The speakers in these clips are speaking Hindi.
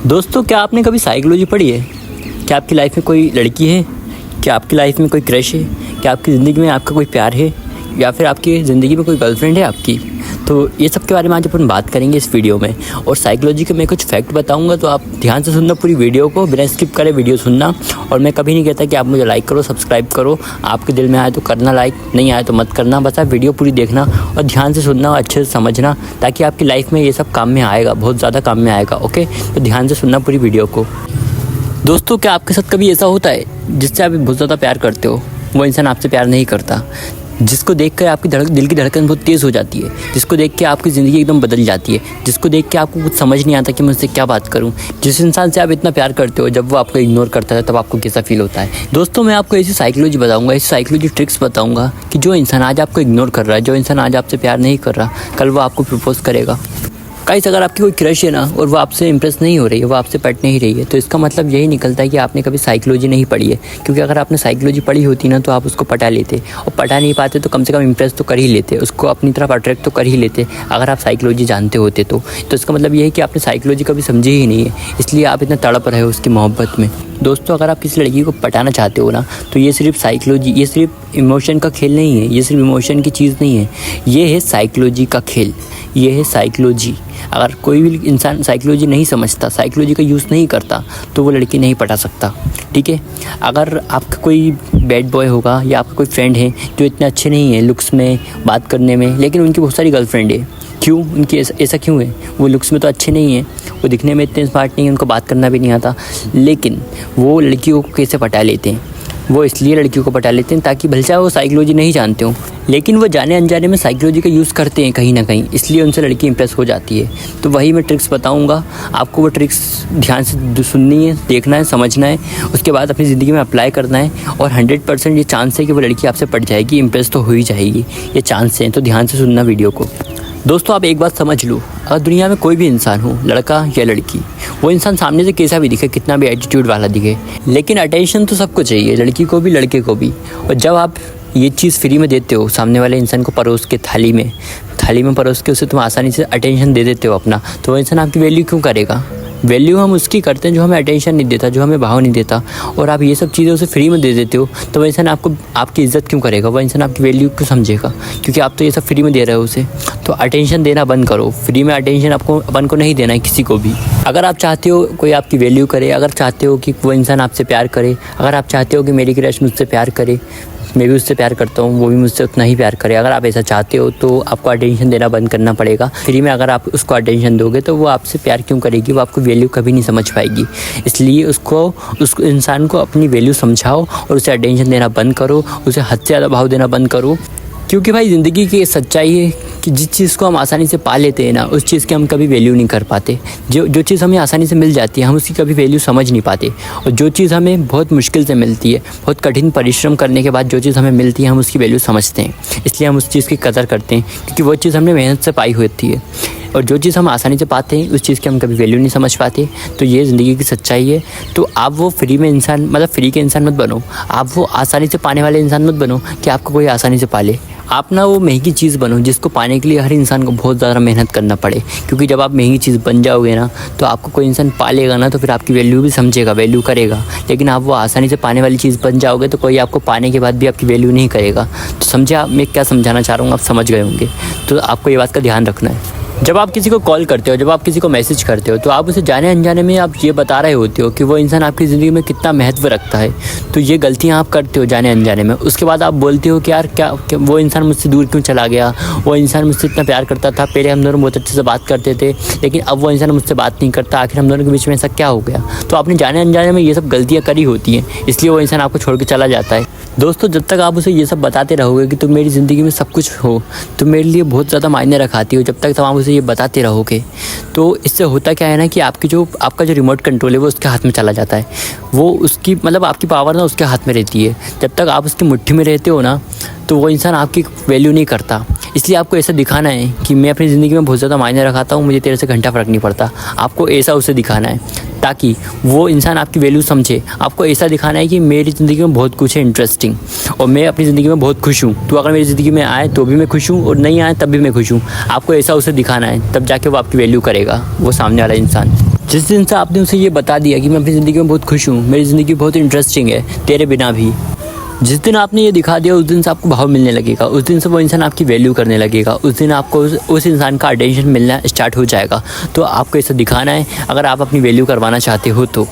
दोस्तों, क्या आपने कभी साइकोलॉजी पढ़ी है? क्या आपकी लाइफ में कोई लड़की है? क्या आपकी लाइफ में कोई क्रश है? क्या आपकी ज़िंदगी में आपका कोई प्यार है? या फिर आपकी ज़िंदगी में कोई गर्लफ्रेंड है आपकी? तो ये सब के बारे में आज अपन बात करेंगे इस वीडियो में। और साइकोलॉजी के मैं कुछ फैक्ट बताऊंगा, तो आप ध्यान से सुनना पूरी वीडियो को, बिना स्किप करे वीडियो सुनना। और मैं कभी नहीं कहता कि आप मुझे लाइक करो, सब्सक्राइब करो। आपके दिल में आए तो करना लाइक, नहीं आए तो मत करना। बस आप वीडियो पूरी देखना और ध्यान से सुनना और अच्छे से समझना, ताकि आपकी लाइफ में ये सब काम में आएगा, बहुत ज़्यादा काम में आएगा। ओके, तो ध्यान से सुनना पूरी वीडियो को। दोस्तों, क्या आपके साथ कभी ऐसा होता है जिससे आप बहुत ज़्यादा प्यार करते हो, वो इंसान आपसे प्यार नहीं करता? जिसको देखकर आपकी दिल की धड़कन बहुत तेज़ हो जाती है, जिसको देख के आपकी ज़िंदगी एकदम बदल जाती है, जिसको देख के आपको कुछ समझ नहीं आता कि मैं उससे क्या बात करूं। जिस इंसान से आप इतना प्यार करते हो, जब वो आपको इग्नोर करता है तब आपको कैसा फील होता है? दोस्तों, मैं आपको ऐसी साइकोलॉजी बताऊंगा, ऐसी साइकोलॉजी ट्रिक्स बताऊंगा कि जो इंसान आज आपको इग्नोर कर रहा है, जो इंसान आज आपसे प्यार नहीं कर रहा, कल वो आपको प्रपोज करेगा। गाइस, अगर आपकी कोई क्रश है ना और वो आपसे इंप्रेस नहीं हो रही है, वो आपसे पट नहीं रही है, तो इसका मतलब यही निकलता है कि आपने कभी साइकोलॉजी नहीं पढ़ी है। क्योंकि अगर आपने साइकोलॉजी पढ़ी होती ना, तो आप उसको पटा लेते, और पटा नहीं पाते तो कम से कम इंप्रेस तो कर ही लेते, उसको अपनी तरफ अट्रैक्ट तो कर ही लेते, अगर आप साइकोलॉजी जानते होते तो इसका मतलब ये है कि आपने साइकोलॉजी कभी समझी ही नहीं है, इसलिए आप इतना तड़प रहे हो उसकी मोहब्बत में। दोस्तों, अगर आप किसी लड़की को पटाना चाहते हो ना, तो ये सिर्फ साइकोलॉजी, ये सिर्फ इमोशन का खेल नहीं है, ये सिर्फ इमोशन की चीज़ नहीं है, ये है साइकोलॉजी का खेल, ये है साइकोलॉजी। अगर कोई भी इंसान साइकोलॉजी नहीं समझता, साइकोलॉजी का यूज़ नहीं करता, तो वो लड़की नहीं पटा सकता। ठीक है? अगर आपका कोई बैड बॉय होगा या आपका कोई फ्रेंड है जो इतने अच्छे नहीं है लुक्स में, बात करने में, लेकिन उनकी बहुत सारी गर्लफ्रेंड है, क्यों? उनकी ऐसा क्यों है? वो लुक्स में तो अच्छे नहीं है, वो दिखने में इतने स्मार्ट नहीं है, उनको बात करना भी नहीं आता, लेकिन वो लड़कियों को कैसे पटा लेते हैं? वो इसलिए लड़कियों को पटा लेते हैं ताकि भले वो साइकोलॉजी नहीं जानते हो, लेकिन वो जाने अनजाने में साइकोलॉजी का यूज़ करते हैं कहीं ना कहीं, इसलिए उनसे लड़की इंप्रेस हो जाती है। तो वही मैं ट्रिक्स बताऊंगा आपको, वो ट्रिक्स ध्यान से सुननी है, देखना है, समझना है, उसके बाद अपनी ज़िंदगी में अप्लाई करना है। और 100% ये चांस है कि वो लड़की आपसे पट जाएगी, इंप्रेस तो हो ही जाएगी, ये चांस है। तो ध्यान से सुनना वीडियो को। दोस्तों, आप एक बात समझ लो, अगर दुनिया में कोई भी इंसान हो, लड़का या लड़की, वो इंसान सामने से कैसा भी दिखे, कितना भी एटीट्यूड वाला दिखे, लेकिन अटेंशन तो सबको चाहिए, लड़की को भी लड़के को भी। और जब आप ये चीज़ फ्री में देते हो सामने वाले इंसान को, परोस के थाली में परोस के उसे तुम आसानी से अटेंशन दे देते हो अपना, तो वो इंसान आपकी वैल्यू क्यों करेगा? वैल्यू हम उसकी करते हैं जो हमें अटेंशन नहीं देता, जो हमें भाव नहीं देता। और आप ये सब चीज़ें उसे फ्री में दे देते हो, तो वह इंसान आपकी इज़्ज़त क्यों करेगा? वह इंसान आपकी वैल्यू क्यों समझेगा? क्योंकि आप तो ये सब फ्री में दे रहे हो उसे। तो अटेंशन देना बंद करो, फ्री में अटेंशन अपन को नहीं देना है किसी को भी। अगर आप चाहते हो कोई आपकी वैल्यू करे, अगर चाहते हो कि वो इंसान आपसे प्यार करे, अगर आप चाहते हो कि मेरी क्रश मुझसे प्यार करे, मैं भी उससे प्यार करता हूँ, वो भी मुझसे उतना ही प्यार करे, अगर आप ऐसा चाहते हो तो आपको अटेंशन देना बंद करना पड़ेगा। फ्री में अगर आप उसको अटेंशन दोगे तो वो आपसे प्यार क्यों करेगी? वो आपको वैल्यू कभी नहीं समझ पाएगी। इसलिए उस इंसान को अपनी वैल्यू समझाओ और उसे अटेंशन देना बंद करो, उसे हद से ज़्यादा भाव देना बंद करो। क्योंकि भाई, ज़िंदगी की सच्चाई है कि जिस चीज़ को हम आसानी से पा लेते हैं ना, उस चीज़ की हम कभी वैल्यू नहीं कर पाते। जो चीज़ हमें आसानी से मिल जाती है, हम उसकी कभी वैल्यू समझ नहीं पाते। और जो चीज़ हमें बहुत मुश्किल से मिलती है, बहुत कठिन परिश्रम करने के बाद जो चीज़ हमें मिलती है, हम उसकी वैल्यू समझते हैं, इसलिए हम उस चीज़ की कदर करते हैं, क्योंकि वो चीज़ हमने मेहनत से पाई होती है। और जो चीज़ हम आसानी से पाते हैं, उस चीज़ की हम कभी वैल्यू नहीं समझ पाते। तो ये ज़िंदगी की सच्चाई है। तो आप वो फ्री में इंसान, मतलब फ्री के इंसान मत बनो, आप वो आसानी से पाने वाले इंसान मत बनो कि आपको कोई आसानी से पाले। आप ना वो महंगी चीज़ बनो जिसको पाने के लिए हर इंसान को बहुत ज़्यादा मेहनत करना पड़े। क्योंकि जब आप महंगी चीज़ बन जाओगे ना, तो आपको कोई इंसान पालेगा ना, तो फिर आपकी वैल्यू भी समझेगा, वैल्यू करेगा। लेकिन आप वो आसानी से पाने वाली चीज़ बन जाओगे तो कोई आपको पाने के बाद भी आपकी वैल्यू नहीं करेगा। तो समझे आप मैं क्या समझाना चाह रहा हूँ? आप समझ गए होंगे। तो आपको ये बात का ध्यान रखना है। जब आप किसी को कॉल करते हो, जब आप किसी को मैसेज करते हो, तो आप उसे जाने अनजाने में आप ये बता रहे होते हो कि वो इंसान आपकी ज़िंदगी में कितना महत्व रखता है। तो ये गलतियाँ आप करते हो जाने अनजाने में। उसके बाद आप बोलते हो कि यार क्या वो इंसान मुझसे दूर क्यों चला गया? वो इंसान मुझसे इतना प्यार करता था, पहले हम दोनों बहुत अच्छे से बात करते थे, लेकिन अब वो इंसान मुझसे बात नहीं करता, आखिर हम दोनों के बीच में ऐसा क्या हो गया? तो आपने जाने अनजाने में ये सब गलतियाँ करी होती हैं, इसलिए वो इंसान आपको छोड़ के चला जाता है। दोस्तों, जब तक आप उसे ये सब बताते रहोगे कि तुम मेरी ज़िंदगी में सब कुछ हो, तुम मेरे लिए बहुत ज़्यादा मायने रखाती हो, जब तक आप उसे ये बताते रहोगे, तो इससे होता क्या है ना कि आपका जो रिमोट कंट्रोल है वो उसके हाथ में चला जाता है। वो उसकी मतलब आपकी पावर ना उसके हाथ में रहती है। जब तक आप उसकी मुट्ठी में रहते हो ना, तो वो इंसान आपकी वैल्यू नहीं करता। इसलिए आपको ऐसा दिखाना है कि मैं अपनी ज़िंदगी में बहुत ज़्यादा मायने रखाता हूँ, मुझे तेरे से घंटा फ़र्क नहीं पड़ता। आपको ऐसा उसे दिखाना है ताकि वो इंसान आपकी वैल्यू समझे। आपको ऐसा दिखाना है कि मेरी ज़िंदगी में बहुत कुछ है इंटरेस्टिंग और मैं अपनी ज़िंदगी में बहुत खुश हूँ। तो अगर मेरी ज़िंदगी में आए तो भी मैं खुश हूँ और नहीं आए तब भी मैं खुश हूँ। आपको ऐसा उसे दिखाना है, तब जाके वो आपकी वैल्यू करेगा, वो सामने वाला इंसान। जिस दिन से आपने उसे ये बता दिया कि मैं अपनी ज़िंदगी में बहुत खुश हूँ, मेरी ज़िंदगी बहुत इंटरेस्टिंग है तेरे बिना भी, जिस दिन आपने ये दिखा दिया उस दिन से आपको भाव मिलने लगेगा, उस दिन से वो इंसान आपकी वैल्यू करने लगेगा, उस दिन आपको उस इंसान का अटेंशन मिलना स्टार्ट हो जाएगा। तो आपको इसे दिखाना है अगर आप अपनी वैल्यू करवाना चाहते हो तो।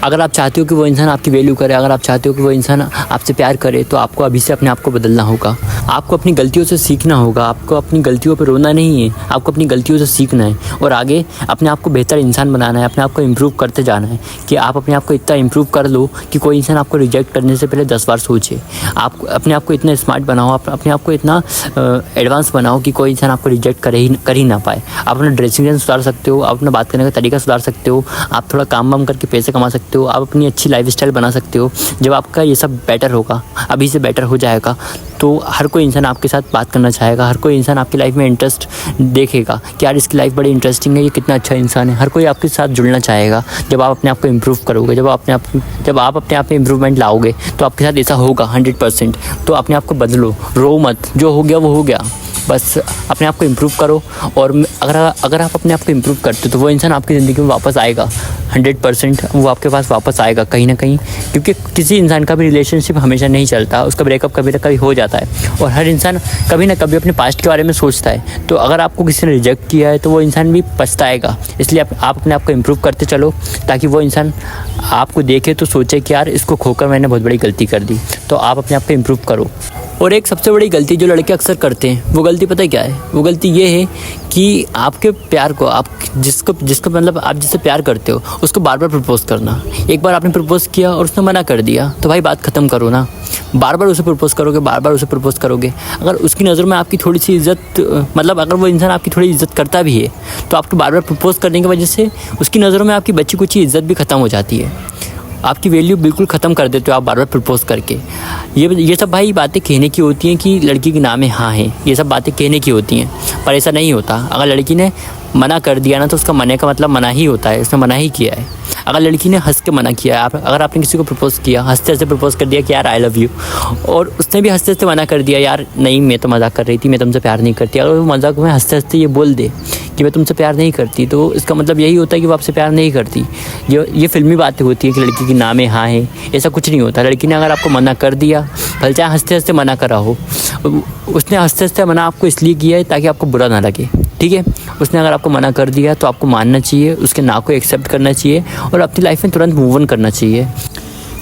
अगर आप चाहते हो कि वो इंसान आपकी वैल्यू करे, अगर आप चाहते हो कि वो इंसान आपसे प्यार करे, तो आपको अभी से अपने आप को बदलना होगा। आपको अपनी गलतियों से सीखना होगा। आपको अपनी गलतियों पर रोना नहीं है, आपको अपनी गलतियों से सीखना है और आगे अपने आप को बेहतर इंसान बनाना है, अपने आप को इम्प्रूव करते जाना है कि आप अपने आप को इतना इम्प्रूव कर लो कि कोई इंसान आपको रिजेक्ट करने से पहले 10 बार सोचे। आप अपने आप को इतना स्मार्ट बनाओ, आप अपने आप को इतना एडवांस बनाओ कि कोई इंसान आपको रिजेक्ट कर ही ना पाए। आप अपना ड्रेसिंग सेंस सुधार सकते हो, आप अपना बात करने का तरीका सुधार सकते हो, आप थोड़ा काम वाम करके पैसे कमा सकते हो, आप अपनी अच्छी लाइफस्टाइल बना सकते हो। जब आपका ये सब बेटर होगा, अभी से बेटर हो जाएगा, तो हर कोई इंसान आपके साथ बात करना चाहेगा, हर कोई इंसान आपकी लाइफ में इंटरेस्ट देखेगा कि यार इसकी लाइफ बड़ी इंटरेस्टिंग है, ये कितना अच्छा इंसान है। हर कोई आपके साथ जुड़ना चाहेगा जब आप अपने आप को इम्प्रूव करोगे, जब आप अपने आप में इम्प्रूवमेंट लाओगे तो आपके साथ ऐसा होगा 100%। तो अपने आप को बदलो, रो मत, जो हो गया वो हो गया, बस अपने आप को इम्प्रूव करो। और अगर आप अपने आप को इम्प्रूव करते हो तो वो इंसान आपकी ज़िंदगी में वापस आएगा 100%, वो आपके पास वापस आएगा कहीं ना कहीं। क्योंकि किसी इंसान का भी रिलेशनशिप हमेशा नहीं चलता, उसका ब्रेकअप कभी ना कभी हो जाता है और हर इंसान कभी ना कभी अपने पास्ट के बारे में सोचता है। तो अगर आपको किसी ने रिजेक्ट किया है तो वो इंसान भी पछताएगा। इसलिए आप अपने आप को इम्प्रूव करते चलो ताकि वो इंसान आपको देखे तो सोचे कि यार इसको खोकर मैंने बहुत बड़ी गलती कर दी। तो आप अपने आप को इम्प्रूव करो। और एक सबसे बड़ी गलती जो लड़के अक्सर करते हैं, वो गलती पता है क्या है? वो गलती ये है कि आपके प्यार को, आप जिसको मतलब आप जिससे प्यार करते हो उसको बार बार प्रपोज़ करना। एक बार आपने प्रपोज़ किया और उसने मना कर दिया तो भाई बात ख़त्म करो ना। बार बार उसे प्रपोज़ करोगे, बार बार उसे प्रपोज़ करोगे, अगर उसकी नज़र में आपकी थोड़ी सी इज़्ज़त, मतलब अगर वो इंसान आपकी थोड़ी इज़्ज़त करता भी है तो आपको बार बार प्रपोज़ करने की वजह से उसकी नज़रों में आपकी बची कुछ इज़्ज़त भी ख़त्म हो जाती है। आपकी वैल्यू बिल्कुल ख़त्म कर देते हो आप बार बार प्रपोज़ करके। ये सब भाई बातें कहने की होती हैं कि लड़की के नाम में हाँ है, ये सब बातें कहने की होती हैं, पर ऐसा नहीं होता। अगर लड़की ने मना कर दिया ना तो उसका मना का मतलब मना ही होता है, उसने मना ही किया है। अगर लड़की ने हंस के मना किया, अगर आपने किसी को प्रपोज़ किया, हंसते हंसते प्रपोज़ कर दिया कि यार आई लव यू, और उसने भी हंसते हंसते मना कर दिया यार नहीं मैं तो मजाक कर रही थी, मैं तुमसे प्यार नहीं करती, अगर वो मजाक में हंसते हंसते ये बोल दे कि मैं तुमसे प्यार नहीं करती, तो इसका मतलब यही होता है कि वो आपसे प्यार नहीं करती। ये फिल्मी बातें होती है कि लड़की की नाम है हाँ है, ऐसा कुछ नहीं होता। लड़की ने अगर आपको मना कर दिया, भले चाहे हंसते हंसते मना करा हो, उसने हंसते हंसते मना आपको इसलिए किया है ताकि आपको बुरा ना लगे, ठीक है। उसने अगर आपको मना कर दिया तो आपको मानना चाहिए, उसके ना को एक्सेप्ट करना चाहिए और अपनी लाइफ में तुरंत मूव ऑन करना चाहिए।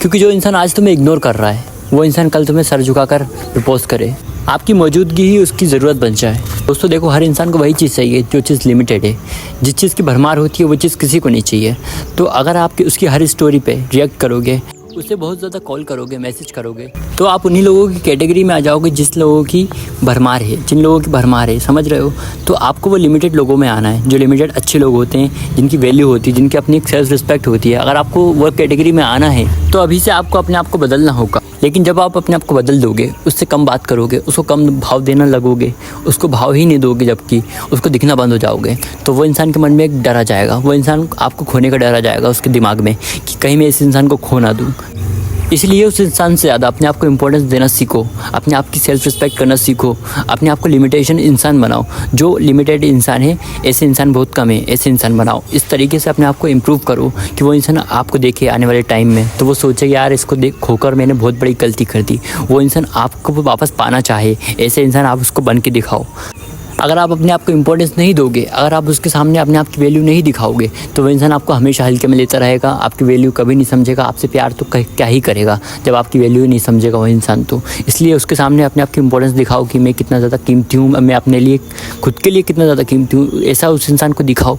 क्योंकि जो इंसान आज तुम्हें इग्नोर कर रहा है वो इंसान कल तुम्हें सर झुकाकर प्रपोज करे, आपकी मौजूदगी ही उसकी ज़रूरत बन जाए। दोस्तों देखो, हर इंसान को वही चीज़ चाहिए जो चीज़ लिमिटेड है। जिस चीज़ की भरमार होती है वो चीज़ किसी को नहीं चाहिए। तो अगर आप उसकी हर स्टोरी पे रिएक्ट करोगे, उसे बहुत ज़्यादा कॉल करोगे, मैसेज करोगे, तो आप उन्हीं लोगों की कैटेगरी में आ जाओगे जिस लोगों की भरमार है, जिन लोगों की भरमार है, समझ रहे हो। तो आपको वो लिमिटेड लोगों में आना है, जो लिमिटेड अच्छे लोग होते हैं, जिनकी वैल्यू होती है, जिनकी अपनी एक सेल्फ रिस्पेक्ट होती है। अगर आपको वो कैटेगरी में आना है तो अभी से आपको अपने आप को बदलना होगा। लेकिन जब आप अपने आप को बदल दोगे, उससे कम बात करोगे, उसको कम भाव देना लगोगे, उसको भाव ही नहीं दोगे, जबकि उसको दिखना बंद हो जाओगे, तो वो इंसान के मन में एक डर आ जाएगा, वो इंसान आपको खोने का डर आ जाएगा उसके दिमाग में कि कहीं मैं इस इंसान को खो ना दूँ। इसलिए उस इंसान से ज़्यादा अपने आप को इम्पोर्टेंस देना सीखो, अपने आप की सेल्फ रिस्पेक्ट करना सीखो, अपने आप को लिमिटेशन इंसान बनाओ। जो लिमिटेड इंसान है ऐसे इंसान बहुत कम है, ऐसे इंसान बनाओ। इस तरीके से अपने आप को इम्प्रूव करो कि वो इंसान आपको देखे आने वाले टाइम में तो वो सोचे यार इसको खोकर मैंने बहुत बड़ी गलती कर दी। वो इंसान आपको वापस पाना चाहे, ऐसे इंसान आप उसको बन के दिखाओ। अगर आप अपने आप को इम्पोर्टेंस नहीं दोगे, अगर आप उसके सामने अपने आप की वैल्यू नहीं दिखाओगे, तो वो इंसान आपको हमेशा हल्के में लेता रहेगा, आपकी वैल्यू कभी नहीं समझेगा, आपसे प्यार तो क्या ही करेगा जब आपकी वैल्यू ही नहीं समझेगा वो इंसान। तो इसलिए उसके सामने अपने आप की इम्पोर्टेंस दिखाओ कि मैं कितना ज़्यादा कीमती हूँ, मैं अपने लिए खुद के लिए कितना ज़्यादा कीमती हूँ, ऐसा उस इंसान को दिखाओ।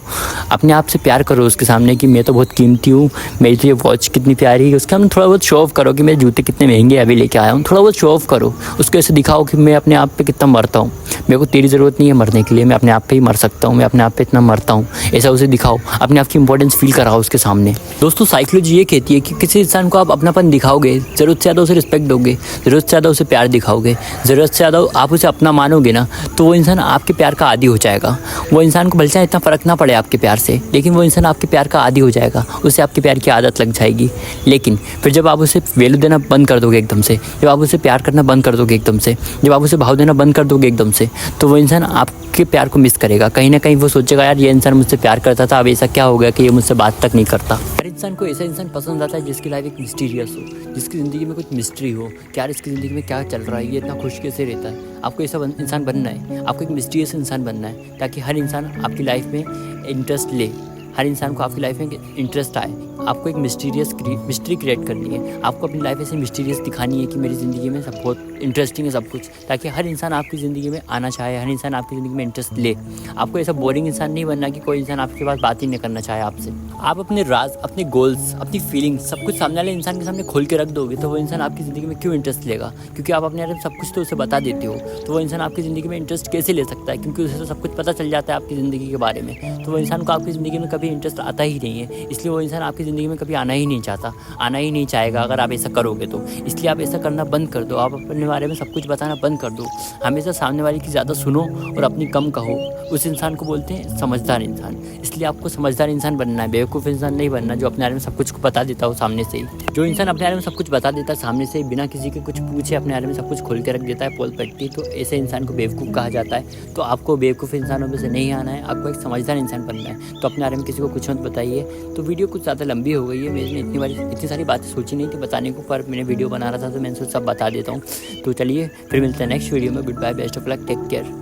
अपने आप से प्यार करो उसके सामने कि मैं तो बहुत कीमती हूँ, मेरी तो ये वॉच कितनी प्यारी है। उसके सामने थोड़ा बहुत शो ऑफ करो कि मेरे जूते कितने महंगे अभी लेके आया हूँ, थोड़ा बहुत शो ऑफ करो। उसको ऐसे दिखाओ कि मैं अपने आप पे कितना मरता हूँ, मेरे को तेरी ज़रूरत नहीं है मरने के लिए, मैं अपने आप पे ही मर सकता हूँ, मैं अपने आप पे इतना मरता हूँ, ऐसा उसे दिखाओ। अपने आप की इंपॉर्टेंस फील कराओ उसके सामने। दोस्तों साइकोलॉजी ये कहती है कि किसी इंसान को आप अपनापन दिखाओगे, ज़रूरत से ज़्यादा उसे रिस्पेक्ट दोगे, ज़रूरत से ज़्यादा उसे प्यार दिखाओगे, ज़रूरत से ज़्यादा आप उसे अपना मानोगे ना, तो वो इंसान आपके प्यार का आदी हो जाएगा। वो इंसान को भले चाहे इतना फ़र्क ना पड़े आपके प्यार से, लेकिन वो इंसान आपके प्यार का आदी हो जाएगा, उसे आपके प्यार की आदत लग जाएगी। लेकिन फिर जब आप उसे वैल्यू देना बंद कर दोगे एकदम से, जब आप उसे प्यार करना बंद कर दोगे एकदम से, जब आप उसे भाव देना बंद कर दोगे एकदम से, तो वो इंसान आपके प्यार को मिस करेगा। कहीं ना कहीं वो सोचेगा यार ये इंसान मुझसे प्यार करता था, अब ऐसा क्या हो गया कि ये मुझसे बात तक नहीं करता। हर इंसान को ऐसा इंसान पसंद आता है जिसकी लाइफ एक मिस्टीरियस हो, जिसकी ज़िंदगी में कुछ मिस्ट्री हो कि यार इसकी ज़िंदगी में क्या चल रहा है, ये इतना खुश कैसे रहता है। आपको ऐसा इंसान बनना है, आपको एक मिस्टीरियस इंसान बनना है, ताकि हर इंसान आपकी लाइफ में इंटरेस्ट ले, हर इंसान को आपकी लाइफ में इंटरेस्ट आए। आपको एक मिस्ट्री क्रिएट करनी है, आपको अपनी लाइफ ऐसे मिस्टीरियस दिखानी है कि मेरी ज़िंदगी में सब बहुत इंटरेस्टिंग है सब कुछ, ताकि हर इंसान आपकी ज़िंदगी में आना चाहे, हर इंसान आपकी ज़िंदगी में इंटरेस्ट ले। आपको ऐसा बोरिंग इंसान नहीं बनना कि कोई इंसान आपके पास बात ही नहीं करना चाहे आपसे। आप अपने राज, अपने गोल्स, अपनी फीलिंग्स सब कुछ सामने वाले इंसान के सामने खोल के रख दोगे तो वो इंसान आपकी ज़िंदगी में क्यों इंटरेस्ट लेगा, क्योंकि आप अपने बारे में सब कुछ तो उसे बता देते हो। तो वो इंसान आपकी ज़िंदगी में इंटरेस्ट कैसे ले सकता है, क्योंकि उसे तो सब कुछ पता चल जाता है आपकी ज़िंदगी के बारे में। तो वो इंसान को आपकी ज़िंदगी में कभी इंटरेस्ट आता ही नहीं है, इसलिए वो इंसान आपकी ज़िंदगी में कभी आना ही नहीं चाहता, आना ही नहीं चाहेगा अगर आप ऐसा करोगे तो। इसलिए आप ऐसा करना बंद कर दो, आप अपने बारे में सब कुछ बताना बंद कर दो। हमेशा सामने वाले की ज़्यादा सुनो और अपनी कम कहो। उस इंसान को बोलते हैं समझदार इंसान। इसलिए आपको समझदार इंसान बनना है, बेवकूफ़ इंसान नहीं बनना जो अपने बारे में सब कुछ बता देता हो सामने से ही। जो इंसान अपने बारे में सब कुछ बता देता है सामने से ही, बिना किसी के कुछ पूछे अपने बारे में सब कुछ खोल के रख देता है पोल पट्टी, तो ऐसे इंसान को बेवकूफ़ कहा जाता है। तो आपको बेवकूफ़ इंसानों में से नहीं आना है, आपको एक समझदार इंसान बनना है। तो अपने बारे में किसी को कुछ मत बताइए। तो वीडियो कुछ ज़्यादा लंबी हो गई है, मैंने इतनी सारी बातें सोची नहीं थी बताने को, पर मैंने वीडियो बना रहा था तो मैंने सोचा सब बता देता हूँ। तो चलिए फिर मिलते हैं नेक्स्ट वीडियो में। Good bye, best of luck, take care.